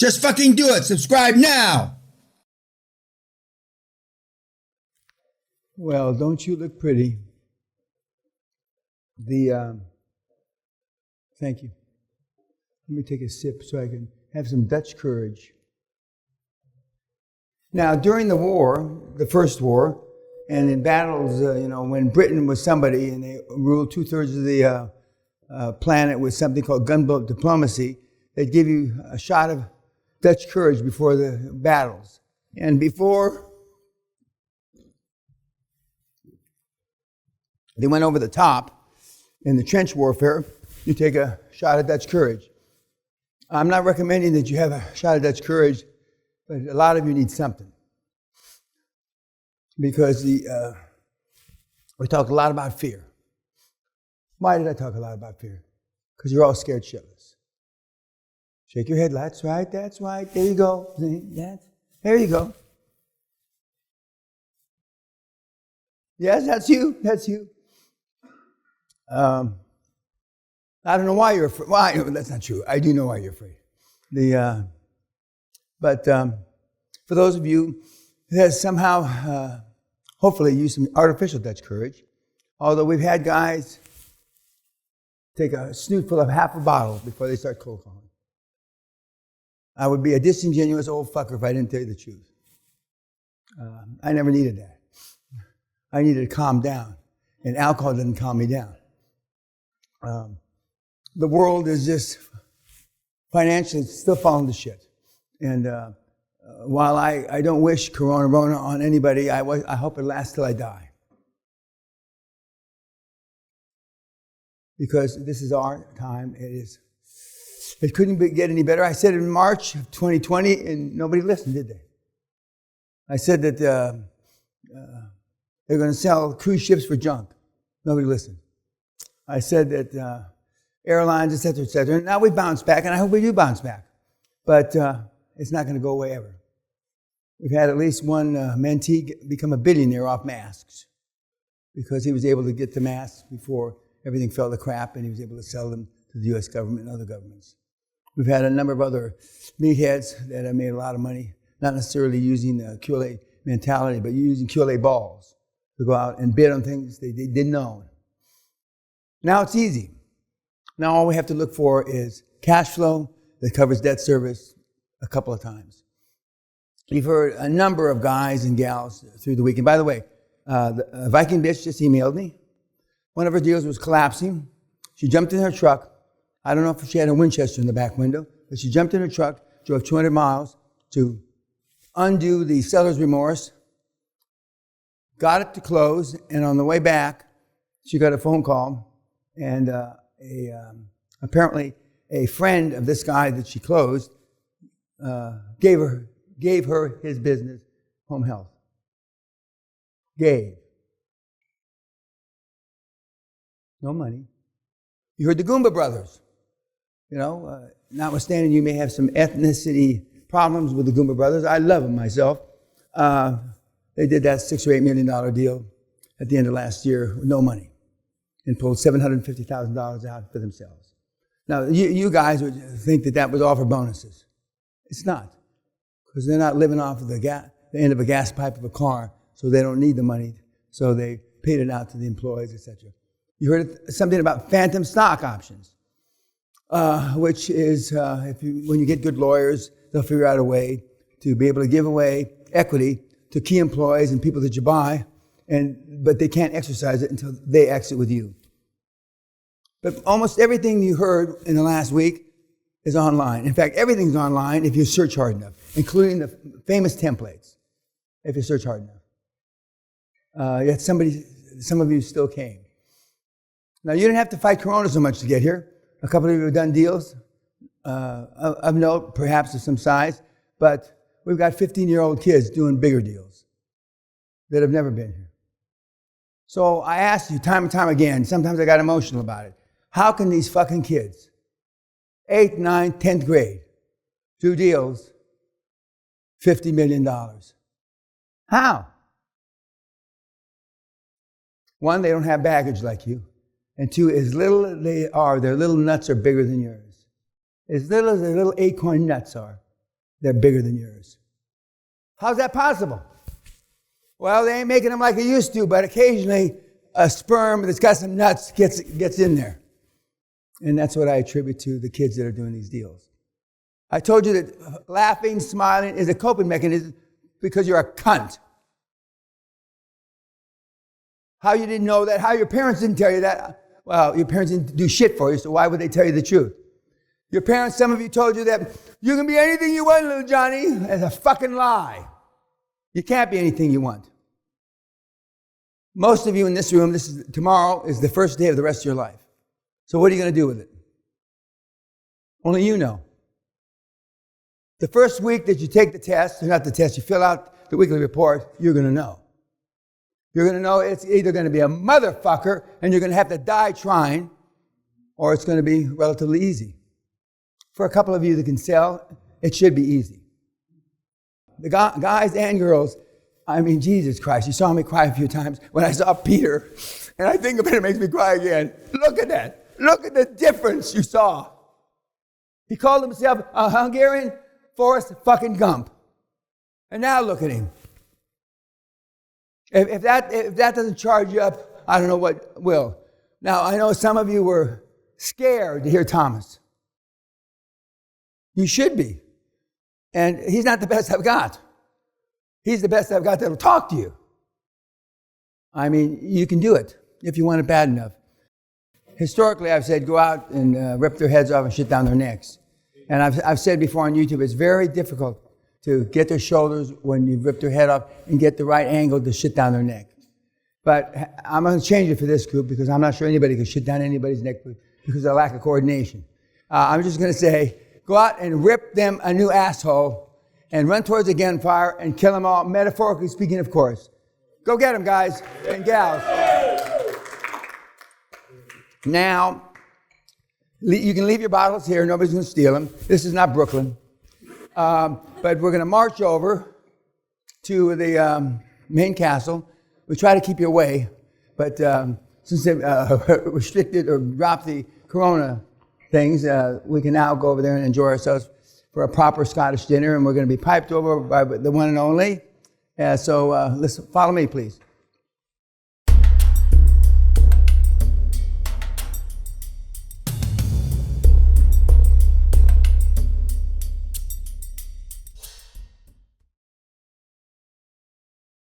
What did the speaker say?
Just fucking do it. Subscribe now. Well, don't you look pretty? Thank you. Let me take a sip so I can have some Dutch courage. Now, during the war, the First War, and in battles, when Britain was somebody and they ruled 2/3 of the planet with something called gunboat diplomacy, they'd give you a shot of Dutch courage before the battles. And before they went over the top in the trench warfare, you take a shot of Dutch courage. I'm not recommending that you have a shot of Dutch courage, but a lot of you need something. Because we talk a lot about fear. Why did I talk a lot about fear? Because you're all scared shitless. Shake your head, that's right, there you go. There you go. Yes, that's you. I don't know why you're afraid. Why? That's not true. I do know why you're afraid. But for those of you that somehow, hopefully, use some artificial Dutch courage, although we've had guys take a snootful of half a bottle before they start cold calling. I would be a disingenuous old fucker if I didn't tell you the truth. I never needed that. I needed to calm down, and alcohol didn't calm me down. The world is just financially still falling to shit. And while I don't wish Corona on anybody, I hope it lasts till I die. Because this is our time. It couldn't get any better. I said it in March of 2020, and nobody listened, did they? I said that they're going to sell cruise ships for junk. Nobody listened. I said that airlines, et cetera, now we bounce back, and I hope we do bounce back. But it's not going to go away ever. We've had at least one mentee become a billionaire off masks because he was able to get the masks before everything fell to crap, and he was able to sell them to the U.S. government and other governments. We've had a number of other meatheads that have made a lot of money, not necessarily using the QLA mentality, but using QLA balls to go out and bid on things they didn't own. Now it's easy. Now all we have to look for is cash flow that covers debt service a couple of times. You've heard a number of guys and gals through the weekend. By the way, the Viking bitch just emailed me. One of her deals was collapsing. She jumped in her truck. I don't know if she had a Winchester in the back window, but she jumped in her truck, drove 200 miles to undo the seller's remorse, got it to close, and on the way back, she got a phone call, and apparently a friend of this guy that she closed gave her his business, Home Health. Gave. No money. You heard the Goomba brothers. Notwithstanding you may have some ethnicity problems with the Goomba brothers. I love them myself. They did that $6 or $8 million deal at the end of last year with no money and pulled $750,000 out for themselves. Now, you guys would think that was all for bonuses. It's not, because they're not living off of the end of a gas pipe of a car, so they don't need the money, so they paid it out to the employees, etc. You heard something about phantom stock options, which is when you get good lawyers, they'll figure out a way to be able to give away equity to key employees and people that you buy, but they can't exercise it until they exit with you. But almost everything you heard in the last week is online. In fact, everything's online if you search hard enough, including the famous templates, if you search hard enough. Yet some of you still came. Now, you didn't have to fight Corona so much to get here. A couple of you have done deals of note, perhaps of some size, but we've got 15-year-old kids doing bigger deals that have never been here. So I asked you time and time again, sometimes I got emotional about it, how can these fucking kids, 8th, 9th, 10th grade, do deals, $50 million? How? One, they don't have baggage like you. And two, as little as they are, their little nuts are bigger than yours. As little as their little acorn nuts are, they're bigger than yours. How's that possible? Well, they ain't making them like they used to, but occasionally a sperm that's got some nuts gets in there. And that's what I attribute to the kids that are doing these deals. I told you that laughing, smiling is a coping mechanism because you're a cunt. How you didn't know that? How your parents didn't tell you that? Well, your parents didn't do shit for you, so why would they tell you the truth? Your parents, some of you told you that you can be anything you want, little Johnny. That's a fucking lie. You can't be anything you want. Most of you in this room, tomorrow is the first day of the rest of your life. So what are you going to do with it? Only you know. The first week that you take the test, or not the test, you fill out the weekly report, you're going to know. You're going to know it's either going to be a motherfucker and you're going to have to die trying, or it's going to be relatively easy. For a couple of you that can sell, it should be easy. The guys and girls, I mean, Jesus Christ, you saw me cry a few times when I saw Peter, and I think of it, it makes me cry again. Look at that. Look at the difference you saw. He called himself a Hungarian Forrest fucking Gump. And now look at him. If that doesn't charge you up, I don't know what will. Now, I know some of you were scared to hear Thomas. You should be. And he's not the best I've got. He's the best I've got that'll talk to you. I mean, you can do it if you want it bad enough. Historically, I've said go out and rip their heads off and shit down their necks. And I've said before on YouTube, it's very difficult to get their shoulders when you rip their head off and get the right angle to shit down their neck. But I'm going to change it for this group because I'm not sure anybody can shit down anybody's neck because of the lack of coordination. I'm just going to say, go out and rip them a new asshole and run towards the gunfire and kill them all, metaphorically speaking, of course. Go get them, guys and gals. Now, you can leave your bottles here. Nobody's going to steal them. This is not Brooklyn. But we're going to march over to the main castle. We try to keep you away, but since they restricted or dropped the corona things, we can now go over there and enjoy ourselves for a proper Scottish dinner, and we're going to be piped over by the one and only. So listen, follow me, please.